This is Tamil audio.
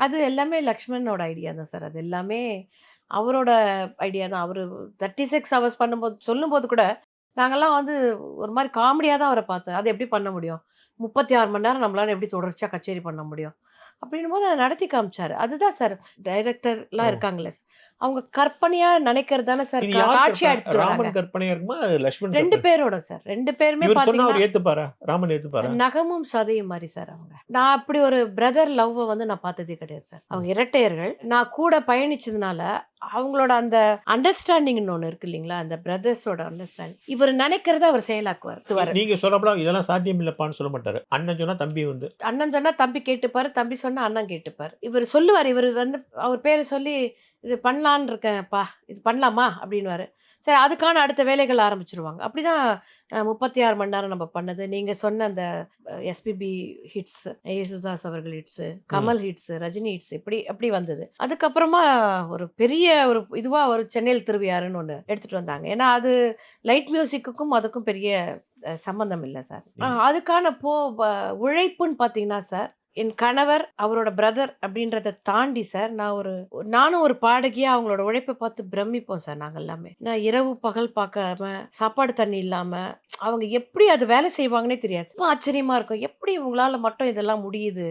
அது எல்லாமே லக்ஷ்மணனோட ஐடியா தான் சார். அது எல்லாமே அவரோட ஐடியா தான். அவரு 36 ஹவர்ஸ் பண்ணும்போது சொல்லும்போது கூட, நாங்கலாம் வந்து ஒரு மாரி காமெடியா தான் அவர பார்த்தோம். அது எப்படி பண்ண முடியும்? 36 மணி நேரம் நம்மளால எப்படி தொடர்ச்சியா கச்சேரி பண்ண முடியும்? அப்படின்னும்போது அத நடத்தி காமிச்சாரு. அதுதான் சார் டைரக்டர்லாம் ஓ! இருக்காங்கல்ல சார். அவங்க கற்பனையா நினைக்கிறது தானே சார் இது யார் காட்சியா கற்பனை? எடுத்துட்டு வராங்க. ராமன் கற்பனையா இருக்குமா? லட்சுமணன் 2 கற்பனை பேரோட சார். 2 பேருமே இவரு சொன்னா பார்த்தீங்கன்னா அவரு ஏத்துப்பாரா? ராமன் ஏத்துப்பாரா? நகமும் சதையும் மாரி சார் அவங்க. நான் அப்படி ஒரு பிரதர் லவ்வ வந்து நான் பார்த்ததே கிடையாது சார். ம். அவங்க இரட்டையர்கள். நான் கூட பயணிச்சதுனால, அவங்களோட அந்த அண்டர்ஸ்டாண்டிங்ன்னு ஒண்ணு இருக்கு இல்லீங்களா? அந்த பிரதர்ஸோட அண்டர்ஸ்டாண்டிங். இவரு நெனைக்கிறத அவர் செயலாக்குவாரு. நீங்க சொல்றப்பலாம் இதெல்லாம் சாத்தியம் இல்லப்பான்னு சொல்ல மாட்டாரு. அண்ணன் சொன்னா தம்பி வந்து அண்ணன் சொன்னா தம்பி கேட்டுப்பாரு. தம்பி சொன்னா அண்ணன் கேட்டுப்பாரு. இவரு சொல்லுவாரு. இவரு வந்து அவர் பேர சொல்லி, "இது பண்ணலான்னு இருக்கேன்ப்பா. இது பண்ணலாமா?" அப்படின்னுவாரு. சரி அதுக்கான அடுத்த வேலைகள் ஆரம்பிச்சுருவாங்க. அப்படிதான் 36 மணி நேரம் நம்ம பண்ணது. நீங்க சொன்ன அந்த எஸ்பிபி ஹிட்ஸ், யேசுதாஸ் அவர்கள் ஹிட்ஸ், ம். கமல் ஹிட்ஸ், ரஜினி ஹிட்ஸ் இப்படி அப்படி வந்தது. அதுக்கப்புறமா ஒரு பெரிய ஒரு இதுவா ஒரு சென்னையில் திருவியாருன்னு ஒண்ணு எடுத்துட்டு வந்தாங்க. ஏன்னா அது லைட் மியூசிக்குக்கும் அதுக்கும் பெரிய சம்மந்தம் இல்ல சார். நீங்க அதுக்கான ப உழைப்புன்னு பார்த்தீங்கன்னா சார், என் கணவர், அவரோட பிரதர் அப்படின்றத தாண்டி சார், நானும் ஒரு பாடகியா அவங்களோட உழைப்ப பார்த்து பிரமிப்போம் சார் நாங்க எல்லாமே. நான் இரவு பகல் பார்க்காம, சாப்பாடு தண்ணி இல்லாம, அவங்க எப்படி அது வேலை செய்வாங்கன்னே தெரியாது. ரொம்ப ஆச்சரியமா இருக்கும். எப்படி இவங்களால மட்டும் இதெல்லாம் முடியுது?